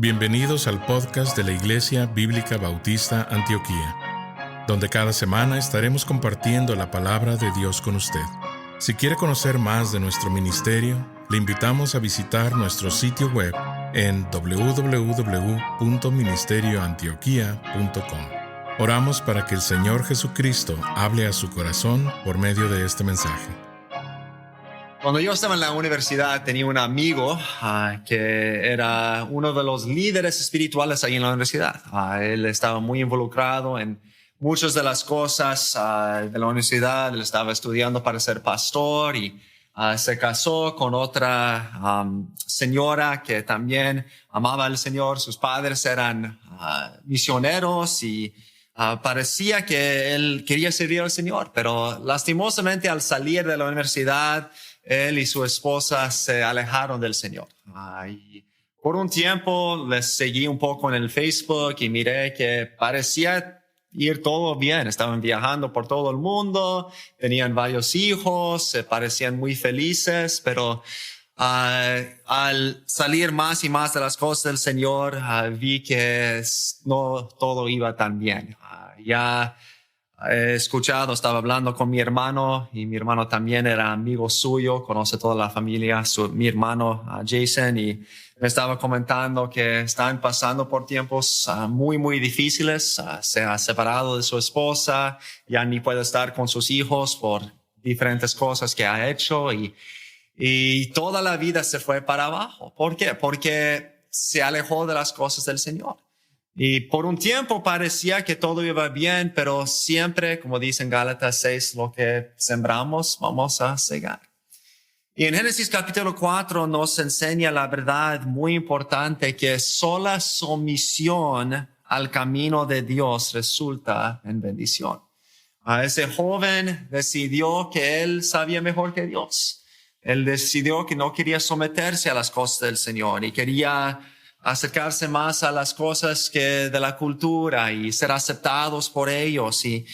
Bienvenidos al podcast de la Iglesia Bíblica Bautista Antioquía, donde cada semana estaremos compartiendo la palabra de Dios con usted. Si quiere conocer más de nuestro ministerio, le invitamos a visitar nuestro sitio web en www.ministerioantioquia.com. Oramos para que el Señor Jesucristo hable a su corazón por medio de este mensaje. Cuando yo estaba en la universidad tenía un amigo que era uno de los líderes espirituales ahí en la universidad. Él estaba muy involucrado en muchas de las cosas de la universidad. Él estaba estudiando para ser pastor y se casó con otra señora que también amaba al Señor. Sus padres eran misioneros y parecía que él quería servir al Señor, pero lastimosamente al salir de la universidad él y su esposa se alejaron del Señor. Y por un tiempo les seguí un poco en el Facebook y miré que parecía ir todo bien. Estaban viajando por todo el mundo, tenían varios hijos, parecían muy felices, pero al salir más y más de las cosas del Señor, vi que no todo iba tan bien. Ya he escuchado, estaba hablando con mi hermano y mi hermano también era amigo suyo, conoce toda la familia, mi hermano Jason, y me estaba comentando que están pasando por tiempos muy difíciles. Se ha separado de su esposa, ya ni puede estar con sus hijos por diferentes cosas que ha hecho y toda la vida se fue para abajo. ¿Por qué? Porque se alejó de las cosas del Señor. Y por un tiempo parecía que todo iba bien, pero siempre, como dice en Gálatas 6, lo que sembramos vamos a cegar. Y en Génesis capítulo 4 nos enseña la verdad muy importante que sola sumisión al camino de Dios resulta en bendición. Ese joven decidió que él sabía mejor que Dios. Él decidió que no quería someterse a las cosas del Señor y quería acercarse más a las cosas que de la cultura y ser aceptados por ellos. Y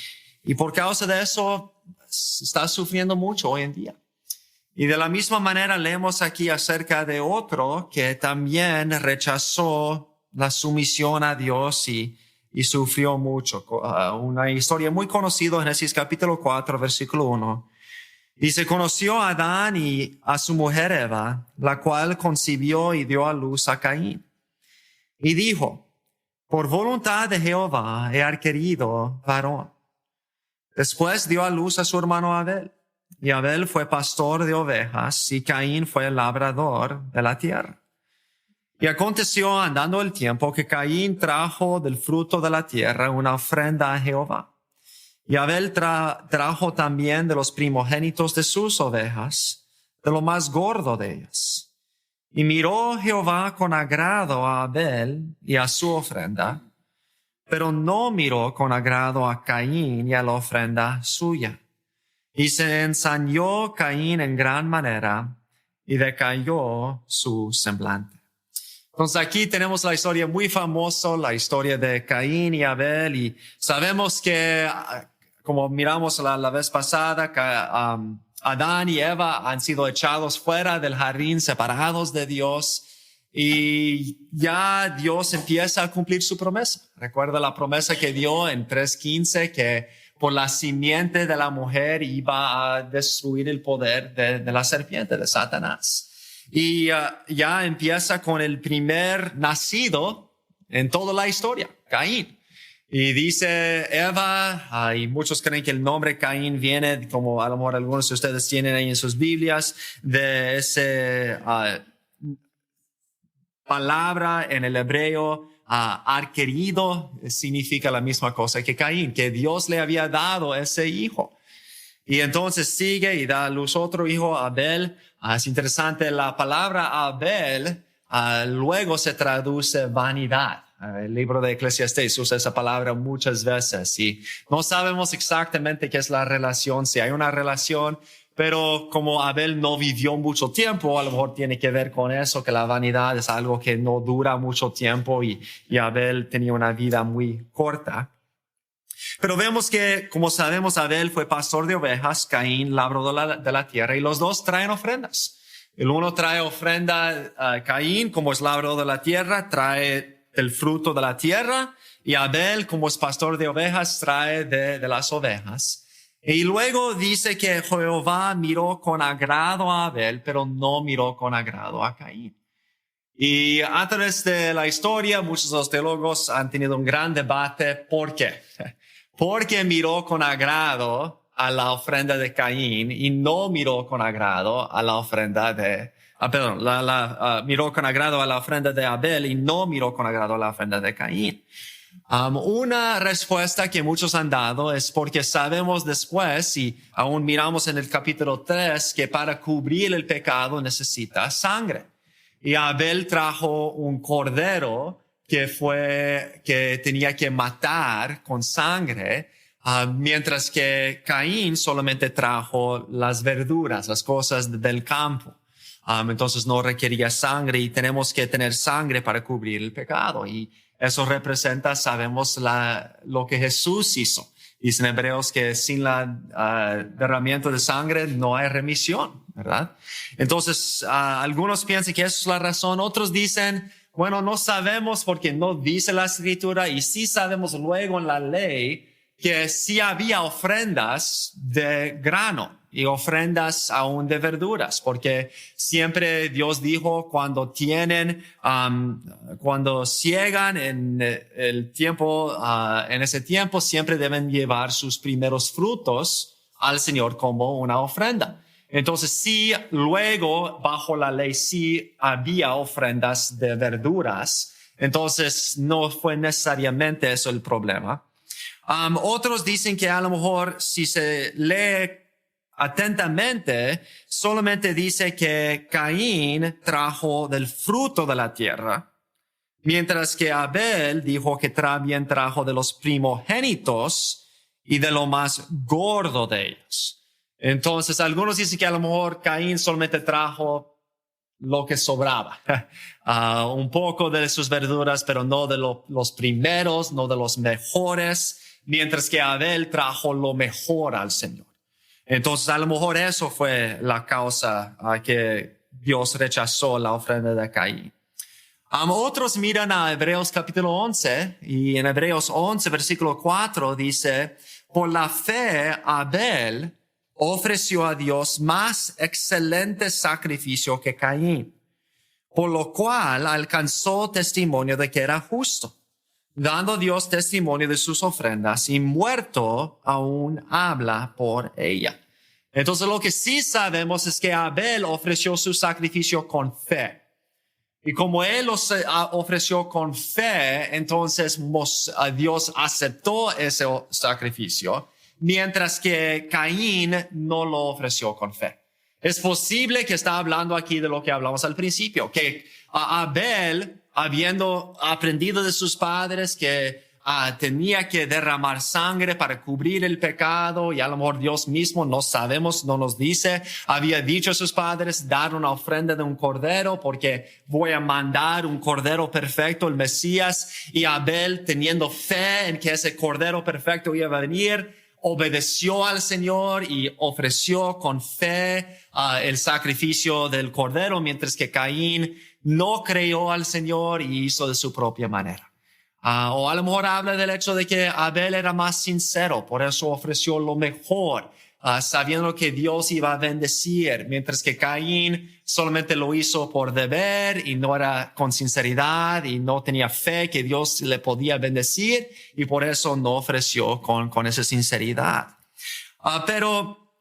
por causa de eso está sufriendo mucho hoy en día. Y de la misma manera leemos aquí acerca de otro que también rechazó la sumisión a Dios y sufrió mucho. Una historia muy conocida en Génesis capítulo 4, versículo 1. Dice, conoció a Adán y a su mujer Eva, la cual concibió y dio a luz a Caín. Y dijo, por voluntad de Jehová he adquirido varón. Después dio a luz a su hermano Abel. Y Abel fue pastor de ovejas y Caín fue labrador de la tierra. Y aconteció andando el tiempo que Caín trajo del fruto de la tierra una ofrenda a Jehová. Y Abel trajo también de los primogénitos de sus ovejas, de lo más gordo de ellas. Y miró Jehová con agrado a Abel y a su ofrenda, pero no miró con agrado a Caín y a la ofrenda suya. Y se ensañó Caín en gran manera y decayó su semblante. Entonces aquí tenemos la historia muy famosa, la historia de Caín y Abel, y sabemos que, como miramos la vez pasada, que Adán y Eva han sido echados fuera del jardín, separados de Dios, y ya Dios empieza a cumplir su promesa. Recuerda la promesa que dio en 3:15, que por la simiente de la mujer iba a destruir el poder de la serpiente, de Satanás. Y ya empieza con el primer nacido en toda la historia, Caín. Y dice Eva, y muchos creen que el nombre Caín viene, como a lo mejor algunos de ustedes tienen ahí en sus Biblias, de ese palabra en el hebreo, adquirido, significa la misma cosa que Caín, que Dios le había dado ese hijo. Y entonces sigue y da a luz otro hijo, Abel. Es interesante, la palabra Abel luego se traduce vanidad. El libro de Eclesiastés usa esa palabra muchas veces y no sabemos exactamente qué es la relación, si hay una relación, pero como Abel no vivió mucho tiempo, a lo mejor tiene que ver con eso, que la vanidad es algo que no dura mucho tiempo y Abel tenía una vida muy corta. Pero vemos que, como sabemos, Abel fue pastor de ovejas, Caín labrador de la tierra, y los dos traen ofrendas. El uno trae ofrenda a Caín, como es labrador de la tierra, trae el fruto de la tierra, y Abel, como es pastor de ovejas, trae de las ovejas. Y luego dice que Jehová miró con agrado a Abel, pero no miró con agrado a Caín. Y a través de la historia, muchos de los teólogos han tenido un gran debate. ¿Por qué? Porque miró con agrado a la ofrenda de Caín y no miró con agrado a la ofrenda de... miró con agrado a la ofrenda de Abel y no miró con agrado a la ofrenda de Caín. Una respuesta que muchos han dado es porque sabemos después, y aún miramos en el capítulo 3, que para cubrir el pecado necesita sangre. Y Abel trajo un cordero que tenía que matar con sangre, mientras que Caín solamente trajo las verduras, las cosas del campo. Entonces no requería sangre, y tenemos que tener sangre para cubrir el pecado. Y eso representa, sabemos, lo que Jesús hizo. Dice en Hebreos que sin la derramamiento de sangre no hay remisión, ¿verdad? Entonces, algunos piensan que esa es la razón. Otros dicen, bueno, no sabemos porque no dice la Escritura, y sí sabemos luego en la ley que sí había ofrendas de grano y ofrendas aún de verduras, porque siempre Dios dijo cuando ciegan en el tiempo, en ese tiempo siempre deben llevar sus primeros frutos al Señor como una ofrenda. Entonces sí, luego bajo la ley sí había ofrendas de verduras, entonces no fue necesariamente eso el problema. Otros dicen que a lo mejor si se lee atentamente, solamente dice que Caín trajo del fruto de la tierra, mientras que Abel dijo que también trajo de los primogénitos y de lo más gordo de ellos. Entonces, algunos dicen que a lo mejor Caín solamente trajo lo que sobraba, un poco de sus verduras, pero no de los primeros, no de los mejores, mientras que Abel trajo lo mejor al Señor. Entonces, a lo mejor eso fue la causa que Dios rechazó la ofrenda de Caín. Otros miran a Hebreos capítulo 11, y en Hebreos 11, versículo 4 dice, por la fe Abel ofreció a Dios más excelente sacrificio que Caín, por lo cual alcanzó testimonio de que era justo, dando Dios testimonio de sus ofrendas, y muerto aún habla por ella. Entonces lo que sí sabemos es que Abel ofreció su sacrificio con fe. Y como él lo ofreció con fe, entonces Dios aceptó ese sacrificio, mientras que Caín no lo ofreció con fe. Es posible que está hablando aquí de lo que hablamos al principio, que Abel, habiendo aprendido de sus padres que tenía que derramar sangre para cubrir el pecado, y a lo mejor Dios mismo, no sabemos, no nos dice, había dicho a sus padres, dar una ofrenda de un cordero porque voy a mandar un cordero perfecto, el Mesías, y Abel, teniendo fe en que ese cordero perfecto iba a venir, obedeció al Señor y ofreció con fe el sacrificio del cordero, mientras que Caín no creyó al Señor y hizo de su propia manera. O a lo mejor habla del hecho de que Abel era más sincero, por eso ofreció lo mejor, sabiendo que Dios iba a bendecir, mientras que Caín solamente lo hizo por deber y no era con sinceridad y no tenía fe que Dios le podía bendecir, y por eso no ofreció con esa sinceridad. Pero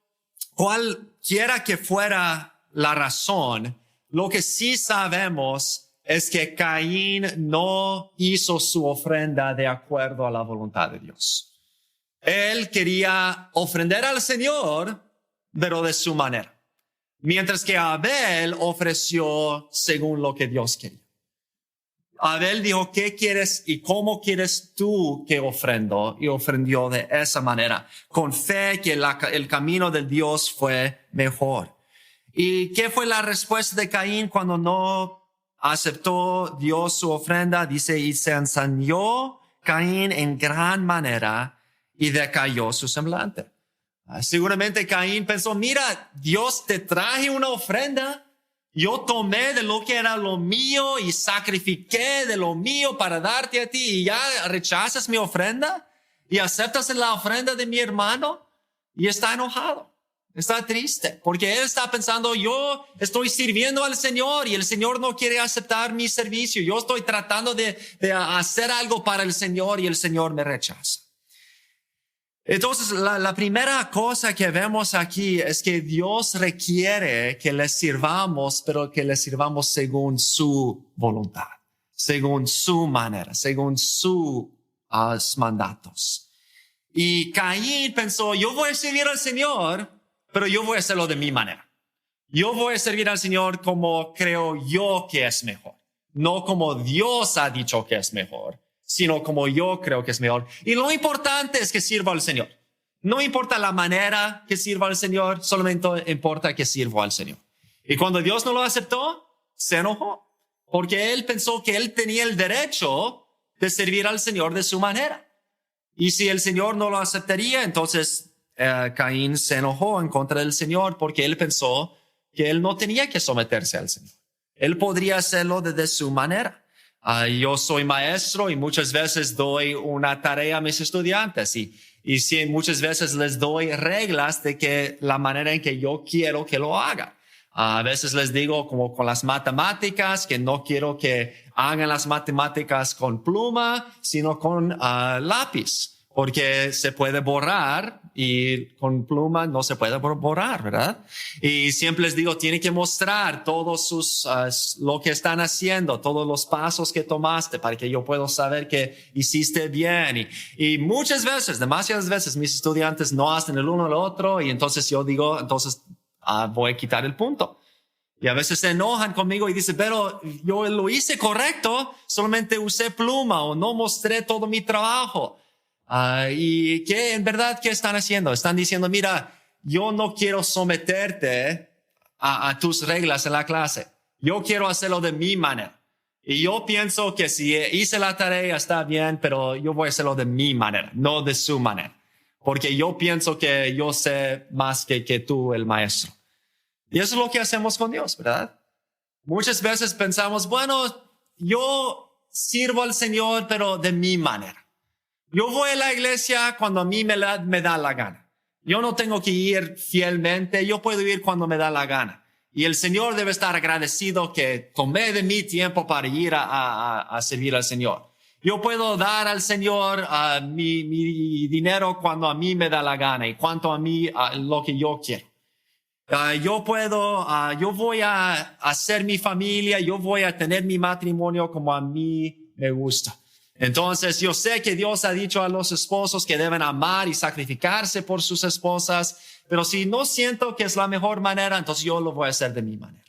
cualquiera que fuera la razón, lo que sí sabemos es que Caín no hizo su ofrenda de acuerdo a la voluntad de Dios. Él quería ofrendar al Señor, pero de su manera. Mientras que Abel ofreció según lo que Dios quería. Abel dijo, ¿qué quieres y cómo quieres tú que ofrendo? Y ofrendió de esa manera, con fe que el camino de Dios fue mejor. ¿Y qué fue la respuesta de Caín cuando no aceptó Dios su ofrenda? Dice, y se ensañó Caín en gran manera y decayó su semblante. Seguramente Caín pensó, mira, Dios te traje una ofrenda Yo tomé de lo que era lo mío y sacrifiqué de lo mío para darte a ti y ya rechazas mi ofrenda y aceptas la ofrenda de mi hermano y está enojado. Está triste porque él está pensando, yo estoy sirviendo al Señor y el Señor no quiere aceptar mi servicio. Yo estoy tratando de hacer algo para el Señor y el Señor me rechaza. Entonces, la primera cosa que vemos aquí es que Dios requiere que le sirvamos, pero que le sirvamos según su voluntad, según su manera, según sus mandatos. Y Caín pensó, yo voy a servir al Señor, pero yo voy a hacerlo de mi manera. Yo voy a servir al Señor como creo yo que es mejor, no como Dios ha dicho que es mejor, sino como yo creo que es mejor. Y lo importante es que sirva al Señor. No importa la manera que sirva al Señor, solamente importa que sirva al Señor. Y cuando Dios no lo aceptó, se enojó, porque él pensó que él tenía el derecho de servir al Señor de su manera. Y si el Señor no lo aceptaría, entonces Caín se enojó en contra del Señor porque él pensó que él no tenía que someterse al Señor. Él podría hacerlo de su manera. Yo soy maestro y muchas veces doy una tarea a mis estudiantes y sí, muchas veces les doy reglas de que la manera en que yo quiero que lo hagan. A veces les digo como con las matemáticas que no quiero que hagan las matemáticas con pluma, sino con lápiz. Porque se puede borrar y con pluma no se puede borrar, ¿verdad? Y siempre les digo, tienen que mostrar todos lo que están haciendo, todos los pasos que tomaste para que yo pueda saber que hiciste bien. Y muchas veces, demasiadas veces, mis estudiantes no hacen el uno al otro y entonces yo digo, entonces voy a quitar el punto. Y a veces se enojan conmigo y dicen, pero yo lo hice correcto, solamente usé pluma o no mostré todo mi trabajo. Y que en verdad, ¿qué están haciendo? Están diciendo, mira, yo no quiero someterte a tus reglas en la clase. Yo quiero hacerlo de mi manera. Y yo pienso que si hice la tarea está bien, pero yo voy a hacerlo de mi manera, no de su manera. Porque yo pienso que yo sé más que tú, el maestro. Y eso es lo que hacemos con Dios, ¿verdad? Muchas veces pensamos, bueno, yo sirvo al Señor, pero de mi manera. Yo voy a la iglesia cuando a mí me da la gana. Yo no tengo que ir fielmente, yo puedo ir cuando me da la gana. Y el Señor debe estar agradecido que tomé de mi tiempo para ir a servir al Señor. Yo puedo dar al Señor mi dinero cuando a mí me da la gana y cuanto a mí lo que yo quiero. Yo voy a hacer mi familia, yo voy a tener mi matrimonio como a mí me gusta. Entonces yo sé que Dios ha dicho a los esposos que deben amar y sacrificarse por sus esposas, pero si no siento que es la mejor manera, entonces yo lo voy a hacer de mi manera.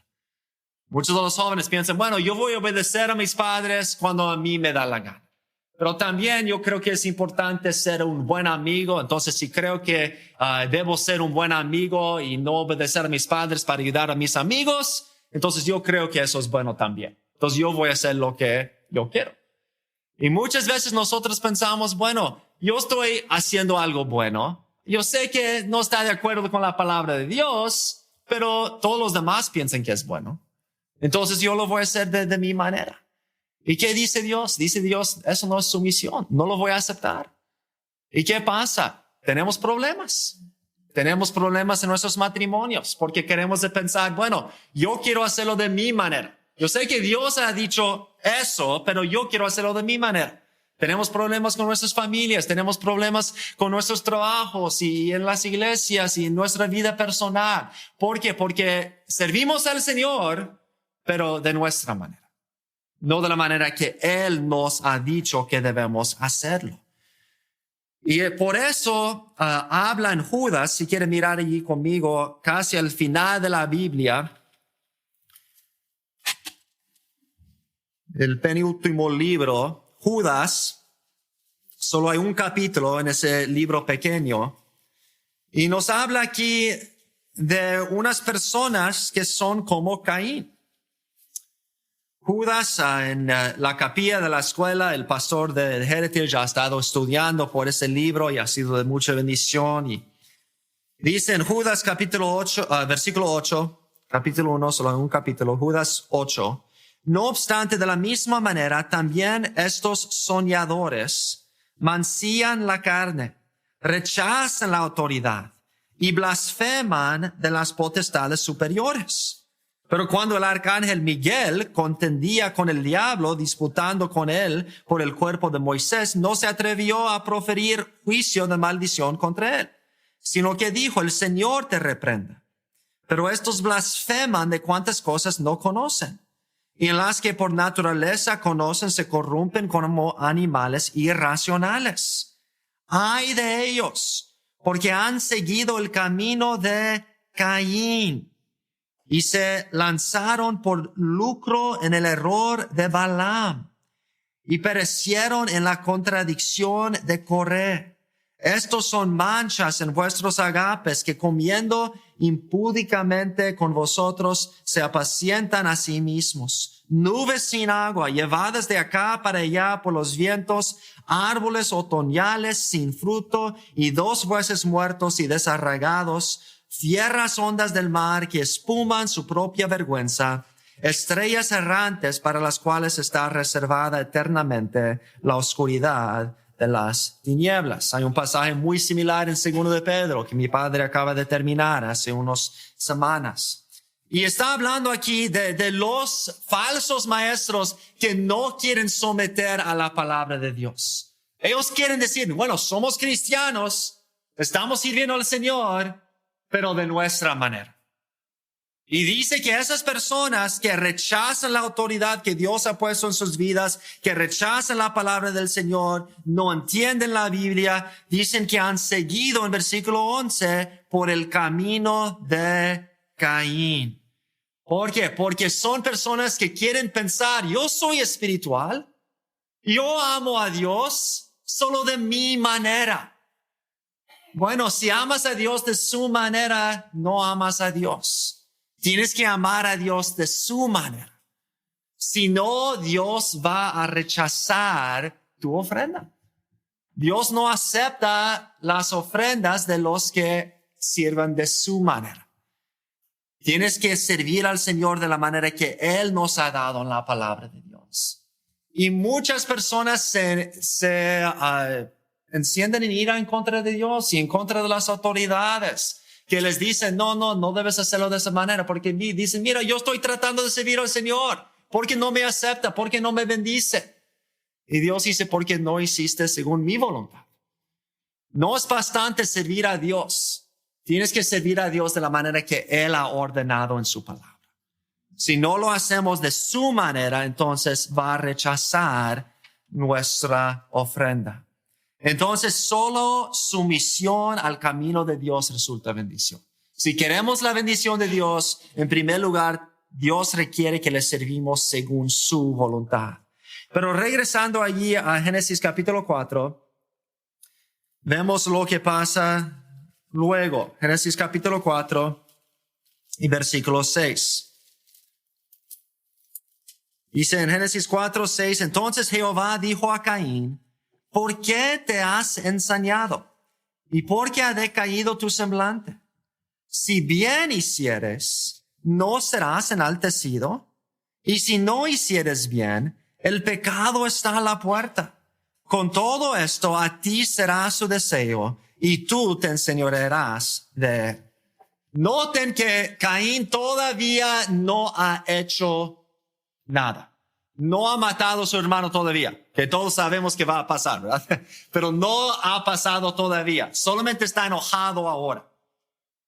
Muchos de los jóvenes piensan, bueno, yo voy a obedecer a mis padres cuando a mí me da la gana. Pero también yo creo que es importante ser un buen amigo. Entonces si creo que debo ser un buen amigo y no obedecer a mis padres para ayudar a mis amigos, entonces yo creo que eso es bueno también. Entonces yo voy a hacer lo que yo quiero. Y muchas veces nosotros pensamos, bueno, yo estoy haciendo algo bueno. Yo sé que no está de acuerdo con la palabra de Dios, pero todos los demás piensan que es bueno. Entonces yo lo voy a hacer de mi manera. ¿Y qué dice Dios? Dice Dios, eso no es sumisión, no lo voy a aceptar. ¿Y qué pasa? Tenemos problemas. Tenemos problemas en nuestros matrimonios porque queremos pensar, bueno, yo quiero hacerlo de mi manera. Yo sé que Dios ha dicho eso, pero yo quiero hacerlo de mi manera. Tenemos problemas con nuestras familias, tenemos problemas con nuestros trabajos y en las iglesias y en nuestra vida personal. ¿Por qué? Porque servimos al Señor, pero de nuestra manera. No de la manera que Él nos ha dicho que debemos hacerlo. Y por eso habla en Judas, si quieren mirar allí conmigo, casi al final de la Biblia, el penúltimo libro, Judas, solo hay un capítulo en ese libro pequeño, y nos habla aquí de unas personas que son como Caín. Judas, en la capilla de la escuela, el pastor de Heritage ha estado estudiando por ese libro y ha sido de mucha bendición. Y dice en Judas capítulo 8, versículo 8, capítulo 1, solo un capítulo, Judas 8. No obstante, de la misma manera, también estos soñadores mancillan la carne, rechazan la autoridad y blasfeman de las potestades superiores. Pero cuando el arcángel Miguel contendía con el diablo, disputando con él por el cuerpo de Moisés, no se atrevió a proferir juicio de maldición contra él, sino que dijo, el Señor te reprenda. Pero estos blasfeman de cuantas cosas no conocen, y en las que por naturaleza conocen se corrompen como animales irracionales. ¡Ay de ellos! Porque han seguido el camino de Caín y se lanzaron por lucro en el error de Balaam y perecieron en la contradicción de Coré. Estos son manchas en vuestros agapes que comiendo impúdicamente con vosotros se apacientan a sí mismos. Nubes sin agua, llevadas de acá para allá por los vientos, árboles otoñales sin fruto y 2 veces muertos y desarraigados, fieras ondas del mar que espuman su propia vergüenza, estrellas errantes para las cuales está reservada eternamente la oscuridad de las tinieblas. Hay un pasaje muy similar en 2 de Pedro que mi padre acaba de terminar hace unas semanas. Y está hablando aquí de los falsos maestros que no quieren someter a la palabra de Dios. Ellos quieren decir, bueno, somos cristianos, estamos sirviendo al Señor, pero de nuestra manera. Y dice que esas personas que rechazan la autoridad que Dios ha puesto en sus vidas, que rechazan la palabra del Señor, no entienden la Biblia, dicen que han seguido en versículo 11 por el camino de Caín. ¿Por qué? Porque son personas que quieren pensar, yo soy espiritual, yo amo a Dios solo de mi manera. Bueno, si amas a Dios de su manera, no amas a Dios. Tienes que amar a Dios de su manera. Si no, Dios va a rechazar tu ofrenda. Dios no acepta las ofrendas de los que sirvan de su manera. Tienes que servir al Señor de la manera que Él nos ha dado en la palabra de Dios. Y muchas personas se encienden en ira en contra de Dios y en contra de las autoridades, que les dicen, no debes hacerlo de esa manera, porque dicen, mira, yo estoy tratando de servir al Señor, ¿por qué no me acepta? ¿Por qué no me bendice? Y Dios dice, porque no hiciste según mi voluntad. No es bastante servir a Dios. Tienes que servir a Dios de la manera que Él ha ordenado en su palabra. Si no lo hacemos de su manera, entonces va a rechazar nuestra ofrenda. Entonces, solo sumisión al camino de Dios resulta bendición. Si queremos la bendición de Dios, en primer lugar, Dios requiere que le servimos según su voluntad. Pero regresando allí a Génesis capítulo 4, vemos lo que pasa luego. Génesis capítulo 4 y versículo 6. Dice en Génesis 4, 6, entonces Jehová dijo a Caín, ¿por qué te has ensañado? ¿Y por qué ha decaído tu semblante? Si bien hicieres, ¿no serás enaltecido? Y si no hicieres bien, el pecado está a la puerta. Con todo esto, a ti será su deseo, y tú te enseñorearás de él. Noten que Caín todavía no ha hecho nada. No ha matado a su hermano todavía, que todos sabemos que va a pasar, ¿verdad? Pero no ha pasado todavía. Solamente está enojado ahora.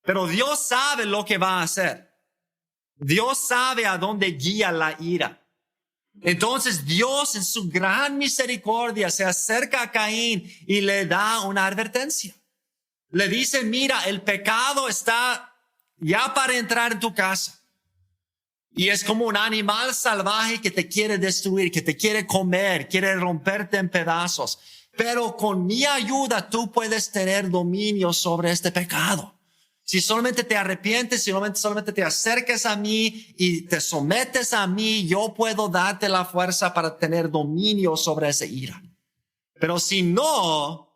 Pero Dios sabe lo que va a hacer. Dios sabe a dónde guía la ira. Entonces Dios en su gran misericordia se acerca a Caín y le da una advertencia. Le dice, mira, el pecado está ya para entrar en tu casa. Y es como un animal salvaje que te quiere destruir, que te quiere comer, quiere romperte en pedazos. Pero con mi ayuda tú puedes tener dominio sobre este pecado. Si solamente te arrepientes, si solamente te acercas a mí y te sometes a mí, yo puedo darte la fuerza para tener dominio sobre esa ira. Pero si no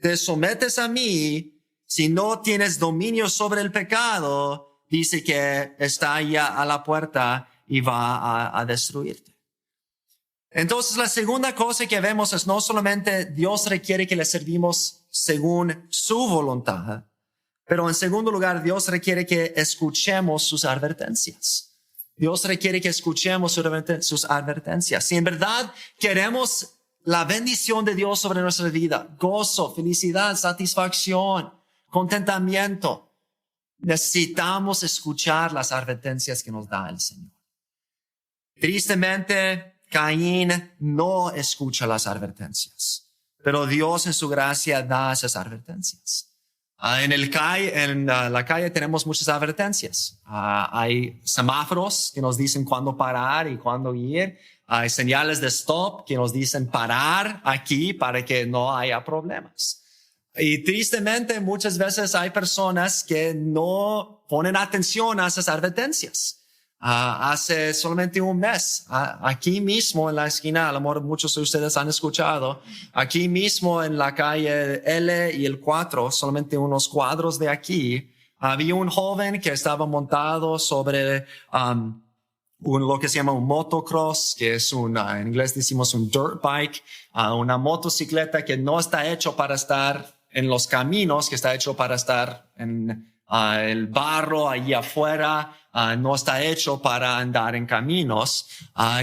te sometes a mí, Si no tienes dominio sobre el pecado, dice que está ya a la puerta y va a destruirte. Entonces, la segunda cosa que vemos es no solamente Dios requiere que le servimos según su voluntad, pero en segundo lugar, Dios requiere que escuchemos sus advertencias. Dios requiere que escuchemos sus advertencias. Si en verdad queremos la bendición de Dios sobre nuestra vida, gozo, felicidad, satisfacción, contentamiento, necesitamos escuchar las advertencias que nos da el Señor. Tristemente, Caín no escucha las advertencias, pero Dios en su gracia da esas advertencias. En la calle tenemos muchas advertencias. Hay semáforos que nos dicen cuándo parar y cuándo ir. Hay señales de stop que nos dicen parar aquí para que no haya problemas. Y tristemente muchas veces hay personas que no ponen atención a esas advertencias. Hace solamente un mes, aquí mismo en la esquina, a lo mejor muchos de ustedes han escuchado, aquí mismo en la calle L y el 4, solamente unos cuadros de aquí, había un joven que estaba montado sobre lo que se llama un motocross, que es en inglés decimos un dirt bike, una motocicleta que no está hecho para estar en los caminos, que está hecho para estar en el barro allí afuera, no está hecho para andar en caminos.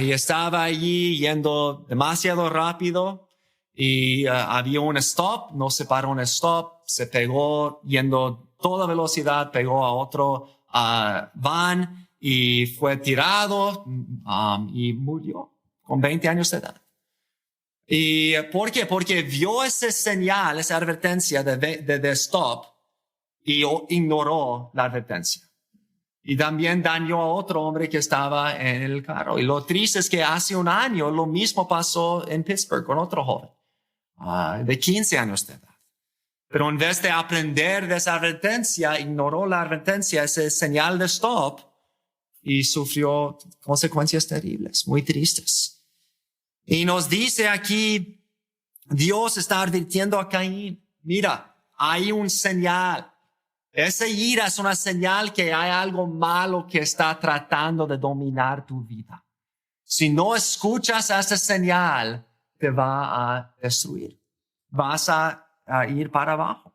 Y estaba allí yendo demasiado rápido y había un stop, no se paró un stop, se pegó yendo toda velocidad, pegó a otro van y fue tirado y murió con 20 años de edad. ¿Y por qué? Porque vio esa señal, esa advertencia de stop y ignoró la advertencia. Y también dañó a otro hombre que estaba en el carro. Y lo triste es que hace un año lo mismo pasó en Pittsburgh con otro joven de 15 años de edad. Pero en vez de aprender de esa advertencia, ignoró la advertencia, esa señal de stop, y sufrió consecuencias terribles, muy tristes. Y nos dice aquí, Dios está advirtiendo a Caín, mira, hay un señal. Esa ira es una señal que hay algo malo que está tratando de dominar tu vida. Si no escuchas a esa señal, te va a destruir. Vas a ir para abajo.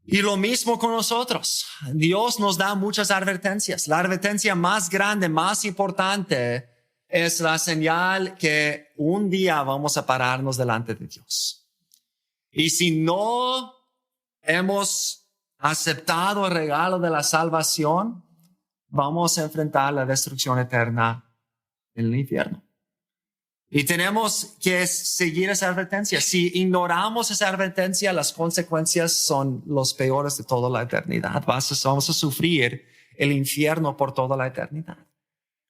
Y lo mismo con nosotros. Dios nos da muchas advertencias. La advertencia más grande, más importante, es la señal que un día vamos a pararnos delante de Dios. Y si no hemos aceptado el regalo de la salvación, vamos a enfrentar la destrucción eterna en el infierno. Y tenemos que seguir esa advertencia. Si ignoramos esa advertencia, las consecuencias son los peores de toda la eternidad. Vamos a sufrir el infierno por toda la eternidad.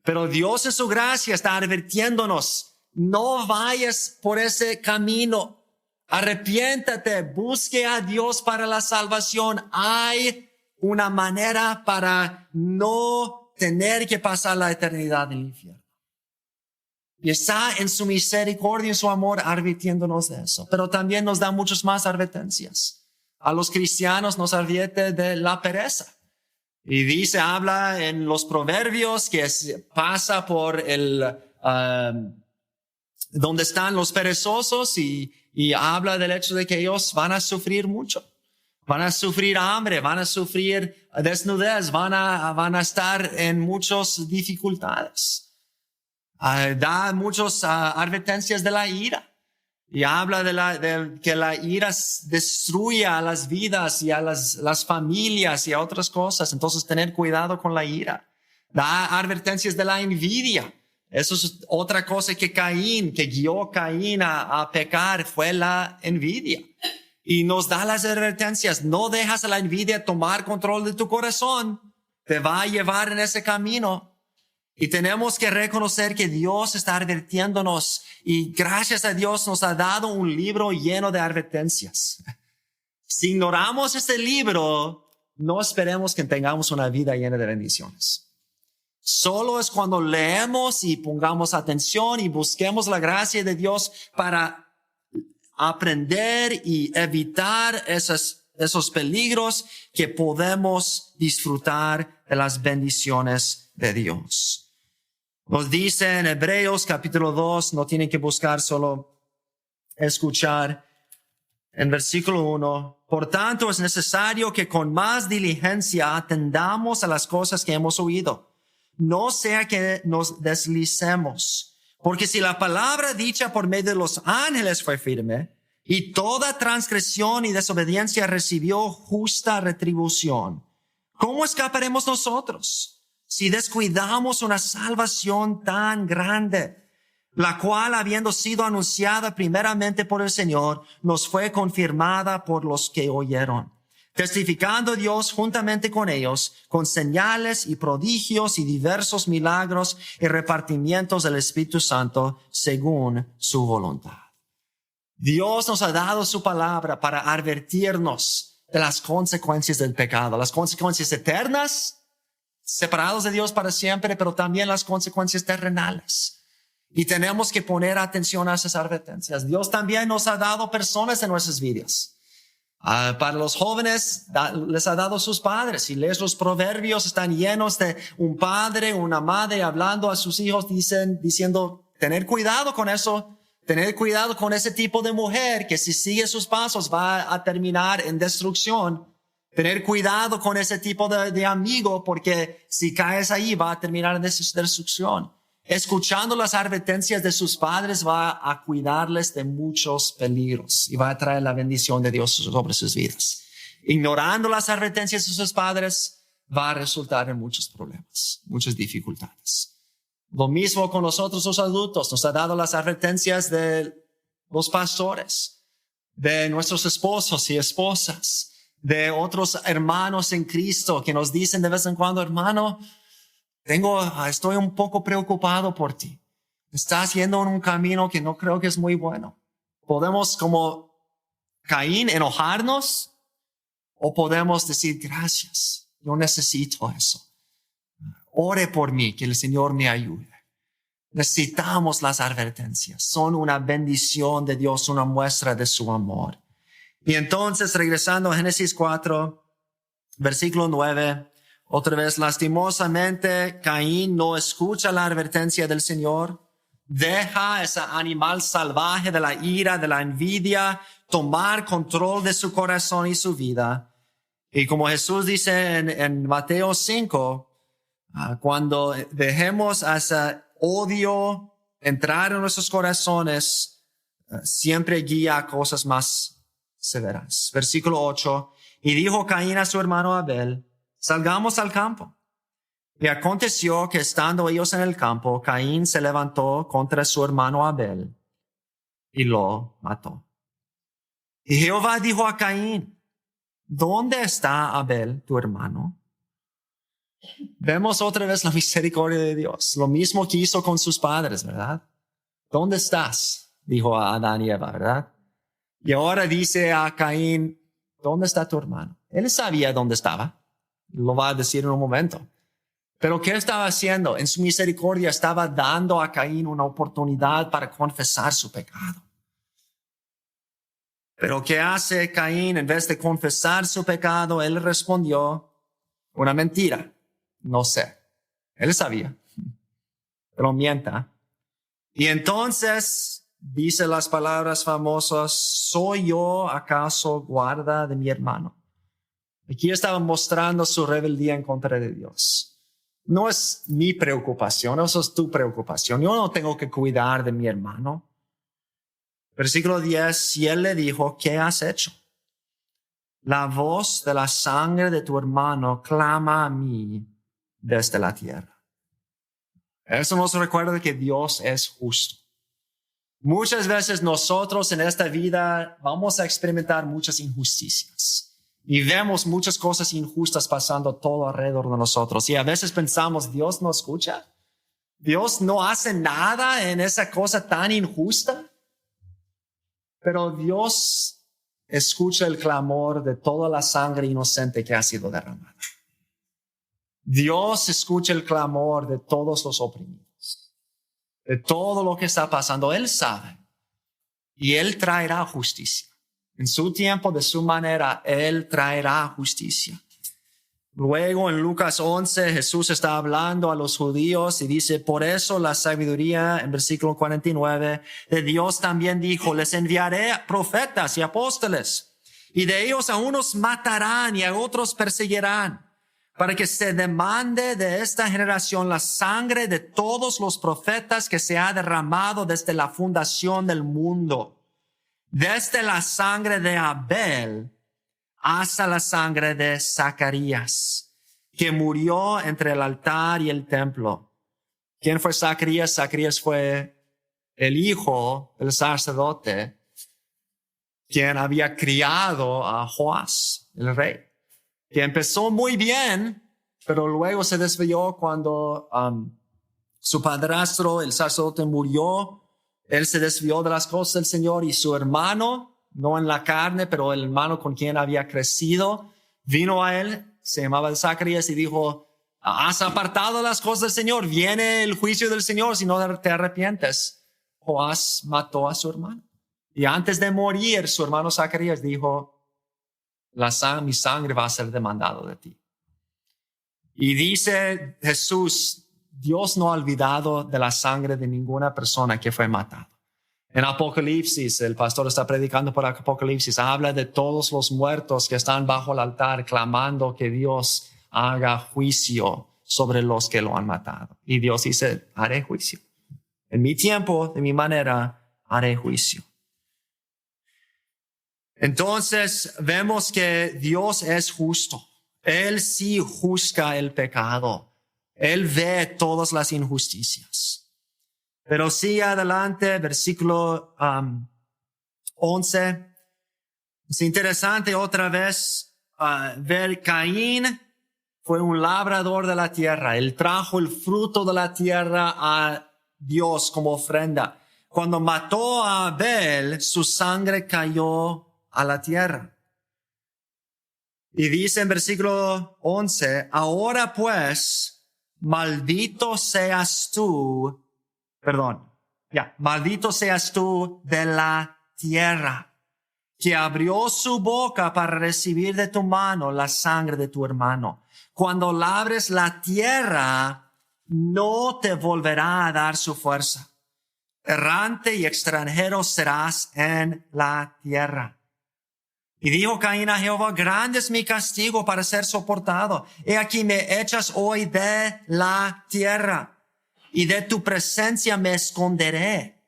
Pero Dios en su gracia está advirtiéndonos, no vayas por ese camino. Arrepiéntate, busque a Dios para la salvación. Hay una manera para no tener que pasar la eternidad en el infierno. Y está en su misericordia y su amor advirtiéndonos de eso. Pero también nos da muchas más advertencias. A los cristianos nos advierte de la pereza. Y dice, habla en los proverbios que pasa por donde están los perezosos y habla del hecho de que ellos van a sufrir mucho. Van a sufrir hambre, van a sufrir desnudez, van a estar en muchas dificultades. Da muchas advertencias de la ira. Y habla de que la ira destruye a las vidas y a las familias y a otras cosas. Entonces, tener cuidado con la ira. Da advertencias de la envidia. Eso es otra cosa que guió a Caín a pecar, fue la envidia. Y nos da las advertencias. No dejas a la envidia tomar control de tu corazón. Te va a llevar en ese camino. Y tenemos que reconocer que Dios está advirtiéndonos y gracias a Dios nos ha dado un libro lleno de advertencias. Si ignoramos este libro, no esperemos que tengamos una vida llena de bendiciones. Solo es cuando leemos y pongamos atención y busquemos la gracia de Dios para aprender y evitar esas esos peligros que podemos disfrutar de las bendiciones de Dios. Nos dice en Hebreos capítulo 2, no tienen que buscar, solo escuchar. En versículo 1, por tanto es necesario que con más diligencia atendamos a las cosas que hemos oído, no sea que nos deslicemos. Porque si la palabra dicha por medio de los ángeles fue firme, y toda transgresión y desobediencia recibió justa retribución, ¿cómo escaparemos nosotros si descuidamos una salvación tan grande, la cual, habiendo sido anunciada primeramente por el Señor, nos fue confirmada por los que oyeron, testificando Dios juntamente con ellos, con señales y prodigios y diversos milagros y repartimientos del Espíritu Santo según su voluntad? Dios nos ha dado su palabra para advertirnos de las consecuencias del pecado, las consecuencias eternas, separados de Dios para siempre, pero también las consecuencias terrenales. Y tenemos que poner atención a esas advertencias. Dios también nos ha dado personas en nuestras vidas. Para los jóvenes les ha dado sus padres. Si lees los proverbios, están llenos de un padre, una madre hablando a sus hijos, diciendo, tener cuidado con eso, tener cuidado con ese tipo de mujer que si sigue sus pasos va a terminar en destrucción. Tener cuidado con ese tipo de amigo, porque si caes ahí va a terminar en destrucción. Escuchando las advertencias de sus padres va a cuidarles de muchos peligros y va a traer la bendición de Dios sobre sus vidas. Ignorando las advertencias de sus padres va a resultar en muchos problemas, muchas dificultades. Lo mismo con nosotros los adultos. Nos ha dado las advertencias de los pastores, de nuestros esposos y esposas, de otros hermanos en Cristo que nos dicen de vez en cuando, hermano, estoy un poco preocupado por ti. Estás yendo en un camino que no creo que es muy bueno. Podemos, como Caín, enojarnos o podemos decir gracias. Yo necesito eso. Ore por mí, que el Señor me ayude. Necesitamos las advertencias. Son una bendición de Dios, una muestra de su amor. Y entonces, regresando a Génesis 4, versículo 9, otra vez, lastimosamente, Caín no escucha la advertencia del Señor, deja ese animal salvaje de la ira, de la envidia, tomar control de su corazón y su vida. Y como Jesús dice en Mateo 5, cuando dejemos ese odio entrar en nuestros corazones, siempre guía a cosas más severas. Versículo 8, y dijo Caín a su hermano Abel, salgamos al campo. Y aconteció que estando ellos en el campo, Caín se levantó contra su hermano Abel y lo mató. Y Jehová dijo a Caín, ¿dónde está Abel, tu hermano? Vemos otra vez la misericordia de Dios. Lo mismo que hizo con sus padres, ¿verdad? ¿Dónde estás? Dijo a Adán y Eva, ¿verdad? Y ahora dice a Caín, ¿dónde está tu hermano? Él sabía dónde estaba. Lo va a decir en un momento. Pero ¿qué estaba haciendo? En su misericordia estaba dando a Caín una oportunidad para confesar su pecado. Pero ¿qué hace Caín? En vez de confesar su pecado, él respondió una mentira. No sé. Él sabía. Pero mienta. Y entonces dice las palabras famosas, ¿soy yo acaso guarda de mi hermano? Aquí estaba mostrando su rebeldía en contra de Dios. No es mi preocupación, eso es tu preocupación. Yo no tengo que cuidar de mi hermano. Versículo 10, y él le dijo, ¿qué has hecho? La voz de la sangre de tu hermano clama a mí desde la tierra. Eso nos recuerda que Dios es justo. Muchas veces nosotros en esta vida vamos a experimentar muchas injusticias. Y vemos muchas cosas injustas pasando todo alrededor de nosotros. Y a veces pensamos, ¿Dios no escucha? ¿Dios no hace nada en esa cosa tan injusta? Pero Dios escucha el clamor de toda la sangre inocente que ha sido derramada. Dios escucha el clamor de todos los oprimidos, de todo lo que está pasando. Él sabe y Él traerá justicia. En su tiempo, de su manera, Él traerá justicia. Luego en Lucas 11, Jesús está hablando a los judíos y dice, por eso la sabiduría, en versículo 49, de Dios también dijo, les enviaré profetas y apóstoles, y de ellos a unos matarán y a otros perseguirán, para que se demande de esta generación la sangre de todos los profetas que se ha derramado desde la fundación del mundo, desde la sangre de Abel hasta la sangre de Zacarías, que murió entre el altar y el templo. ¿Quién fue Zacarías? Zacarías fue el hijo del sacerdote, quien había criado a Joás, el rey, que empezó muy bien, pero luego se desvió cuando su padrastro, el sacerdote, murió. Él se desvió de las cosas del Señor y su hermano, no en la carne, pero el hermano con quien había crecido, vino a él, se llamaba Zacarías, y dijo, has apartado las cosas del Señor, viene el juicio del Señor si no te arrepientes. Joás mató a su hermano. Y antes de morir, su hermano Zacarías dijo, mi sangre va a ser demandado de ti. Y dice Jesús, Dios no ha olvidado de la sangre de ninguna persona que fue matada. En Apocalipsis, el pastor está predicando por Apocalipsis, habla de todos los muertos que están bajo el altar clamando que Dios haga juicio sobre los que lo han matado. Y Dios dice, haré juicio. En mi tiempo, de mi manera, haré juicio. Entonces, vemos que Dios es justo. Él sí juzga el pecado. Él ve todas las injusticias. Pero sí, adelante, versículo 11. Es interesante otra vez ver Caín fue un labrador de la tierra. Él trajo el fruto de la tierra a Dios como ofrenda. Cuando mató a Abel, su sangre cayó a la tierra. Y dice en versículo 11, ahora pues, maldito seas tú de la tierra, que abrió su boca para recibir de tu mano la sangre de tu hermano. Cuando labres la tierra, no te volverá a dar su fuerza. Errante y extranjero serás en la tierra. Y dijo Caín a Jehová, grande es mi castigo para ser soportado. He aquí me echas hoy de la tierra, y de tu presencia me esconderé.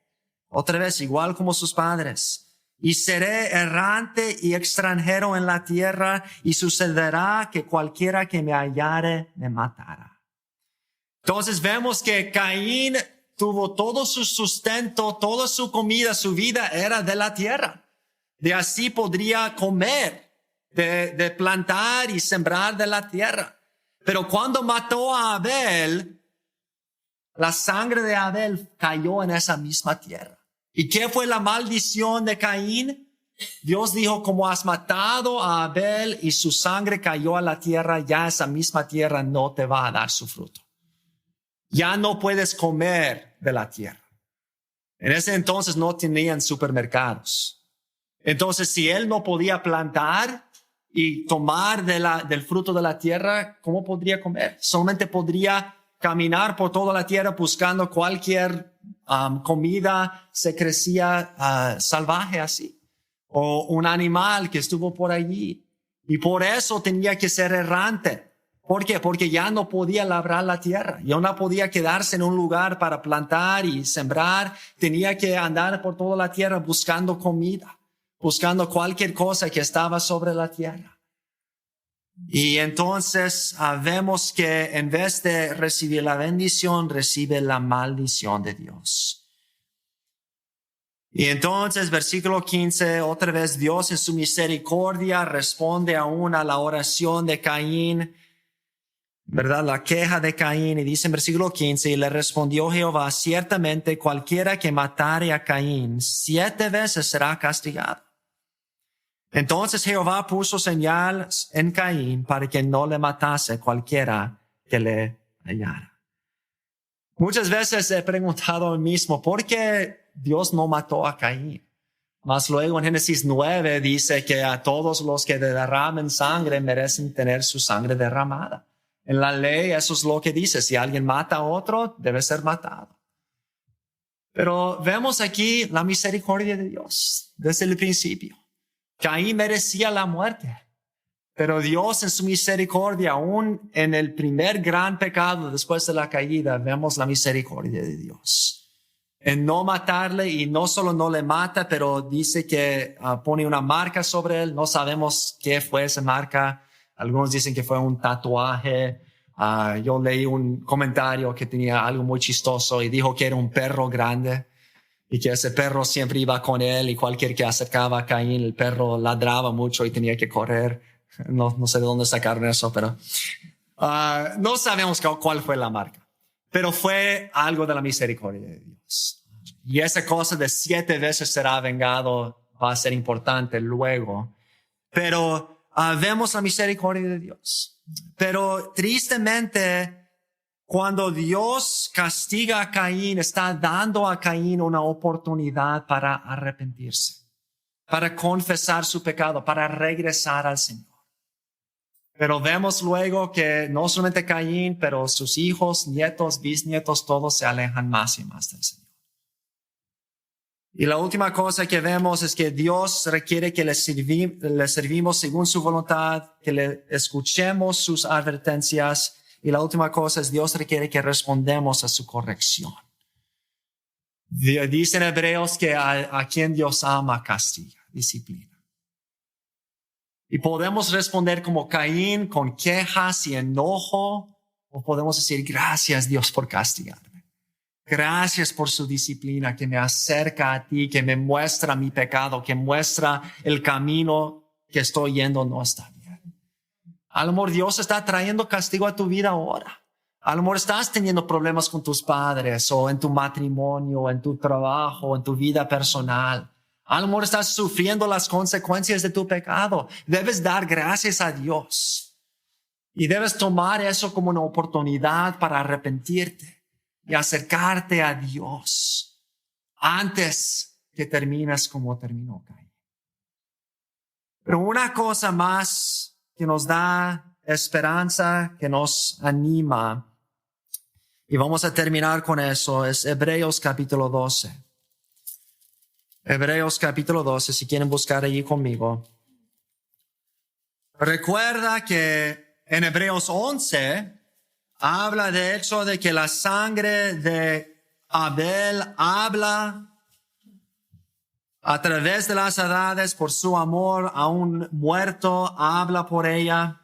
Otra vez, igual como sus padres. Y seré errante y extranjero en la tierra, y sucederá que cualquiera que me hallare me matará. Entonces vemos que Caín tuvo todo su sustento, toda su comida, su vida era de la tierra. De así podría comer, de plantar y sembrar de la tierra. Pero cuando mató a Abel, la sangre de Abel cayó en esa misma tierra. ¿Y qué fue la maldición de Caín? Dios dijo, como has matado a Abel y su sangre cayó a la tierra, ya esa misma tierra no te va a dar su fruto. Ya no puedes comer de la tierra. En ese entonces no tenían supermercados. Entonces, si él no podía plantar y tomar del fruto de la tierra, ¿cómo podría comer? Solamente podría caminar por toda la tierra buscando cualquier comida, se crecía salvaje así, o un animal que estuvo por allí. Y por eso tenía que ser errante. ¿Por qué? Porque ya no podía labrar la tierra, ya no podía quedarse en un lugar para plantar y sembrar, tenía que andar por toda la tierra buscando comida, buscando cualquier cosa que estaba sobre la tierra. Y entonces vemos que en vez de recibir la bendición, recibe la maldición de Dios. Y entonces, versículo 15, otra vez Dios en su misericordia responde aún a la oración de Caín, ¿verdad? La queja de Caín, y dice en versículo 15, y le respondió Jehová, ciertamente cualquiera que matare a Caín 7 veces será castigado. Entonces Jehová puso señales en Caín para que no le matase cualquiera que le hallara. Muchas veces he preguntado a mí mismo, ¿por qué Dios no mató a Caín? Más luego en Génesis 9 dice que a todos los que derramen sangre merecen tener su sangre derramada. En la ley eso es lo que dice. Si alguien mata a otro, debe ser matado. Pero vemos aquí la misericordia de Dios desde el principio. Caín merecía la muerte. Pero Dios en su misericordia, aún en el primer gran pecado después de la caída, vemos la misericordia de Dios. En no matarle, y no solo no le mata, pero dice que pone una marca sobre él. No sabemos qué fue esa marca. Algunos dicen que fue un tatuaje. Yo leí un comentario que tenía algo muy chistoso y dijo que era un perro grande y que ese perro siempre iba con él, y cualquier que acercaba a Caín, el perro ladraba mucho y tenía que correr. No sé de dónde sacaron eso, pero no sabemos cuál fue la marca. Pero fue algo de la misericordia de Dios. Y esa cosa de 7 veces será vengado va a ser importante luego. Pero vemos la misericordia de Dios. Pero tristemente, cuando Dios castiga a Caín, está dando a Caín una oportunidad para arrepentirse, para confesar su pecado, para regresar al Señor. Pero vemos luego que no solamente Caín, pero sus hijos, nietos, bisnietos, todos se alejan más y más del Señor. Y la última cosa que vemos es que Dios requiere que le servimos según su voluntad, que le escuchemos sus advertencias. Y la última cosa es Dios requiere que respondemos a su corrección. Dice en Hebreos que a quien Dios ama castiga, disciplina. Y podemos responder como Caín con quejas y enojo, o podemos decir gracias Dios por castigarme. Gracias por su disciplina que me acerca a ti, que me muestra mi pecado, que muestra el camino que estoy yendo no está bien. A lo mejor Dios está trayendo castigo a tu vida ahora. A lo mejor estás teniendo problemas con tus padres, o en tu matrimonio, o en tu trabajo, o en tu vida personal. A lo mejor estás sufriendo las consecuencias de tu pecado. Debes dar gracias a Dios. Y debes tomar eso como una oportunidad para arrepentirte y acercarte a Dios antes que termines como terminó Caín. Pero una cosa más que nos da esperanza, que nos anima, y vamos a terminar con eso, es Hebreos capítulo 12. Hebreos capítulo 12, si quieren buscar allí conmigo. Recuerda que en Hebreos 11 habla de hecho de que la sangre de Abel habla a través de las edades por su amor a un muerto, habla por ella.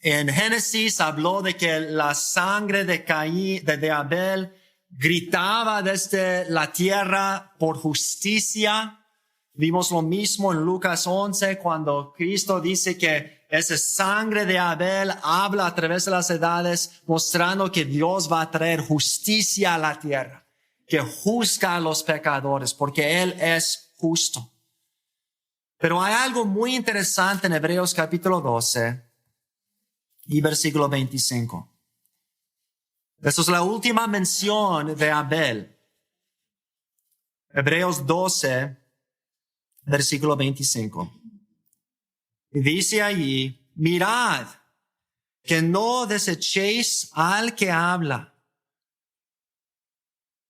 En Génesis habló de que la sangre de Caín, de Abel, gritaba desde la tierra por justicia. Vimos lo mismo en Lucas 11 cuando Cristo dice que esa sangre de Abel habla a través de las edades, mostrando que Dios va a traer justicia a la tierra, que juzga a los pecadores porque Él es justo. Pero hay algo muy interesante en Hebreos capítulo 12 y versículo 25. Esa es la última mención de Abel. Hebreos 12, versículo 25. Y dice allí, mirad, que no desechéis al que habla.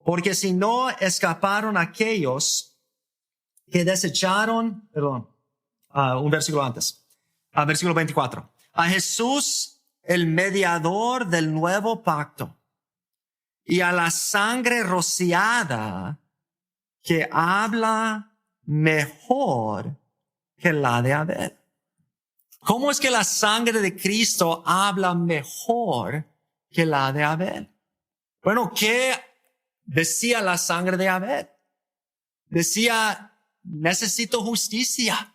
Porque si no escaparon aquellos que desecharon, un versículo antes, versículo 24. A Jesús, el mediador del nuevo pacto, y a la sangre rociada que habla mejor que la de Abel. ¿Cómo es que la sangre de Cristo habla mejor que la de Abel? Bueno, ¿qué decía la sangre de Abel? Decía, necesito justicia.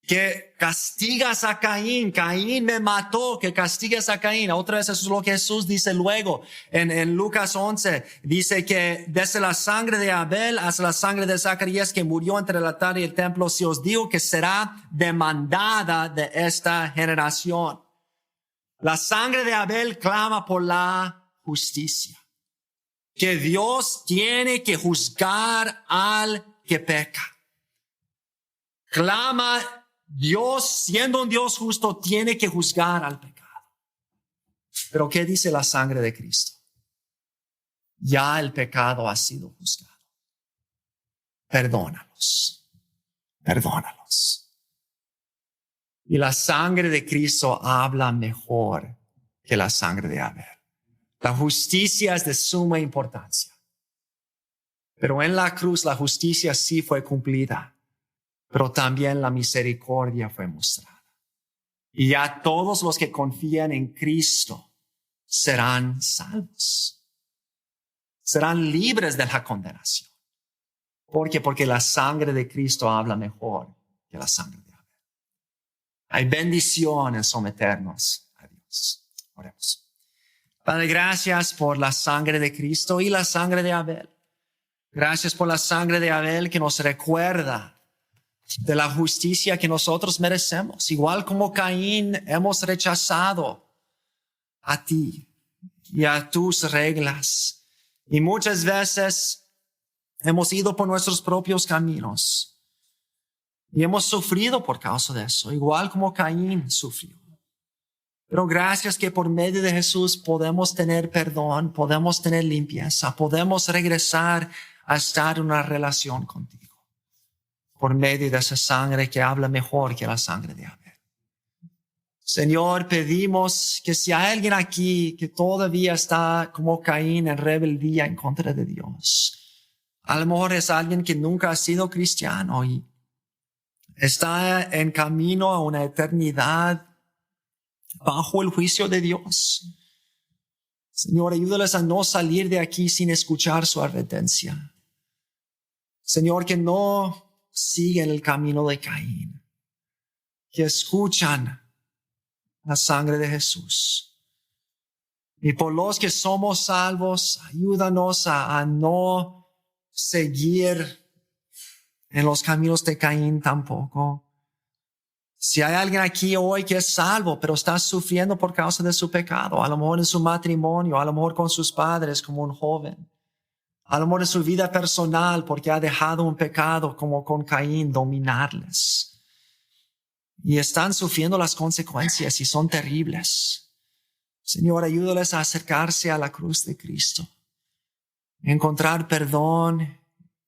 Que castigas a Caín. Caín me mató, que castigas a Caín. Otra vez eso es lo que Jesús dice luego. En Lucas 11 dice que desde la sangre de Abel hasta la sangre de Zacarías que murió entre el altar y el templo, si os digo que será demandada de esta generación. La sangre de Abel clama por la justicia. Que Dios tiene que juzgar al que peca. clama, Dios, siendo un Dios justo, tiene que juzgar al pecado. Pero ¿qué dice la sangre de Cristo? Ya el pecado ha sido juzgado. Perdónalos. Perdónalos. Y la sangre de Cristo habla mejor que la sangre de Abel. La justicia es de suma importancia. Pero en la cruz la justicia sí fue cumplida, pero también la misericordia fue mostrada. Y ya todos los que confían en Cristo serán salvos. Serán libres de la condenación. ¿Por qué? Porque la sangre de Cristo habla mejor que la sangre de Abel. Hay bendición en someternos a Dios. Oremos. Padre, gracias por la sangre de Cristo y la sangre de Abel. Gracias por la sangre de Abel que nos recuerda de la justicia que nosotros merecemos. Igual como Caín, hemos rechazado a ti y a tus reglas. Y muchas veces hemos ido por nuestros propios caminos. Y hemos sufrido por causa de eso, igual como Caín sufrió. Pero gracias que por medio de Jesús podemos tener perdón, podemos tener limpieza, podemos regresar a estar en una relación contigo. Por medio de esa sangre que habla mejor que la sangre de Abel. Señor, pedimos que si hay alguien aquí que todavía está como Caín en rebeldía en contra de Dios, a lo mejor es alguien que nunca ha sido cristiano y está en camino a una eternidad bajo el juicio de Dios. Señor, ayúdales a no salir de aquí sin escuchar su advertencia. Señor, que no siguen el camino de Caín, que escuchan la sangre de Jesús. Y por los que somos salvos, ayúdanos a no seguir en los caminos de Caín tampoco. Si hay alguien aquí hoy que es salvo, pero está sufriendo por causa de su pecado, a lo mejor en su matrimonio, a lo mejor con sus padres como un joven, a lo mejor en su vida personal porque ha dejado un pecado como con Caín dominarles. Y están sufriendo las consecuencias y son terribles. Señor, ayúdales a acercarse a la cruz de Cristo, encontrar perdón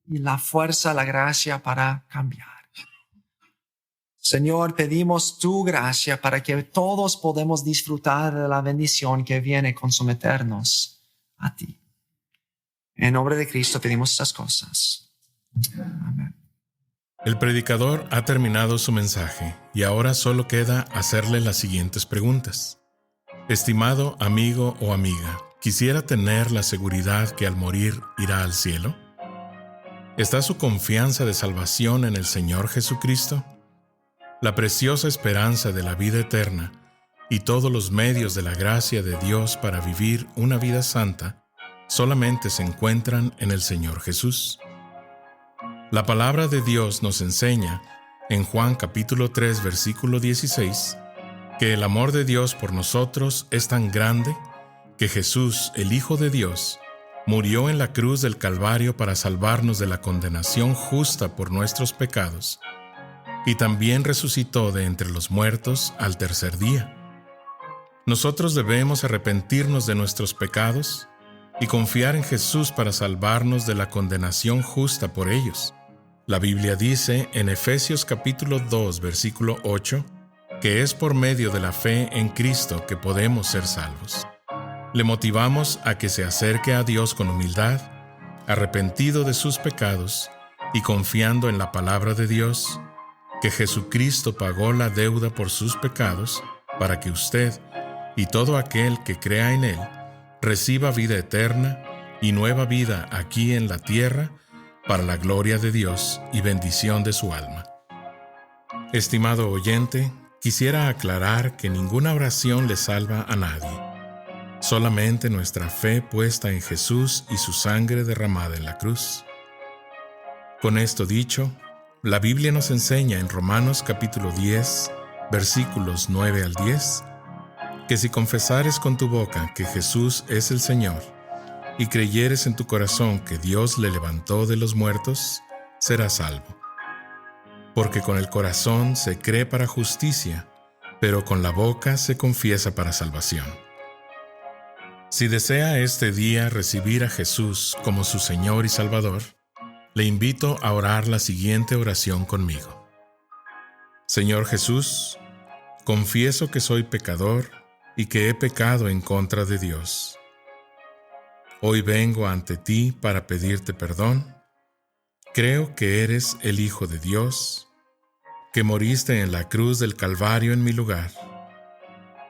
y la fuerza, la gracia para cambiar. Señor, pedimos tu gracia para que todos podamos disfrutar de la bendición que viene con someternos a ti. En nombre de Cristo pedimos estas cosas. Amén. El predicador ha terminado su mensaje y ahora solo queda hacerle las siguientes preguntas. Estimado amigo o amiga, ¿quisiera tener la seguridad que al morir irá al cielo? ¿Está su confianza de salvación en el Señor Jesucristo? La preciosa esperanza de la vida eterna y todos los medios de la gracia de Dios para vivir una vida santa solamente se encuentran en el Señor Jesús. La palabra de Dios nos enseña, en Juan capítulo 3, versículo 16, que el amor de Dios por nosotros es tan grande que Jesús, el Hijo de Dios, murió en la cruz del Calvario para salvarnos de la condenación justa por nuestros pecados, y también resucitó de entre los muertos al tercer día. Nosotros debemos arrepentirnos de nuestros pecados y confiar en Jesús para salvarnos de la condenación justa por ellos. La Biblia dice en Efesios capítulo 2, versículo 8, que es por medio de la fe en Cristo que podemos ser salvos. Le motivamos a que se acerque a Dios con humildad, arrepentido de sus pecados y confiando en la palabra de Dios, que Jesucristo pagó la deuda por sus pecados para que usted y todo aquel que crea en Él reciba vida eterna y nueva vida aquí en la tierra para la gloria de Dios y bendición de su alma. Estimado oyente, quisiera aclarar que ninguna oración le salva a nadie. Solamente nuestra fe puesta en Jesús y su sangre derramada en la cruz. Con esto dicho, la Biblia nos enseña en Romanos capítulo 10, versículos 9 al 10, que si confesares con tu boca que Jesús es el Señor y creyeres en tu corazón que Dios le levantó de los muertos, serás salvo. porque con el corazón se cree para justicia, pero con la boca se confiesa para salvación. Si desea este día recibir a Jesús como su Señor y Salvador, le invito a orar la siguiente oración conmigo. Señor Jesús, confieso que soy pecador y que he pecado en contra de Dios. Hoy vengo ante ti para pedirte perdón. Creo que eres el Hijo de Dios, que moriste en la cruz del Calvario en mi lugar.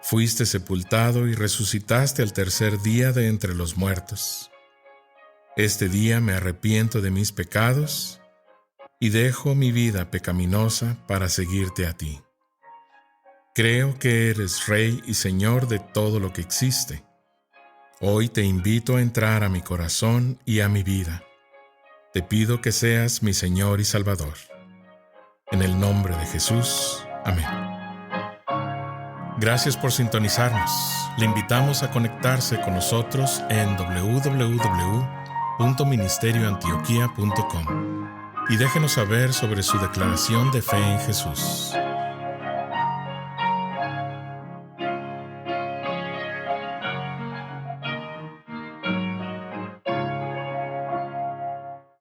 Fuiste sepultado y resucitaste al tercer día de entre los muertos. Este día me arrepiento de mis pecados y dejo mi vida pecaminosa para seguirte a ti. Creo que eres Rey y Señor de todo lo que existe. Hoy te invito a entrar a mi corazón y a mi vida. Te pido que seas mi Señor y Salvador. En el nombre de Jesús. Amén. Gracias por sintonizarnos. Le invitamos a conectarse con nosotros en www.ministerioantioquia.com y déjenos saber sobre su declaración de fe en Jesús.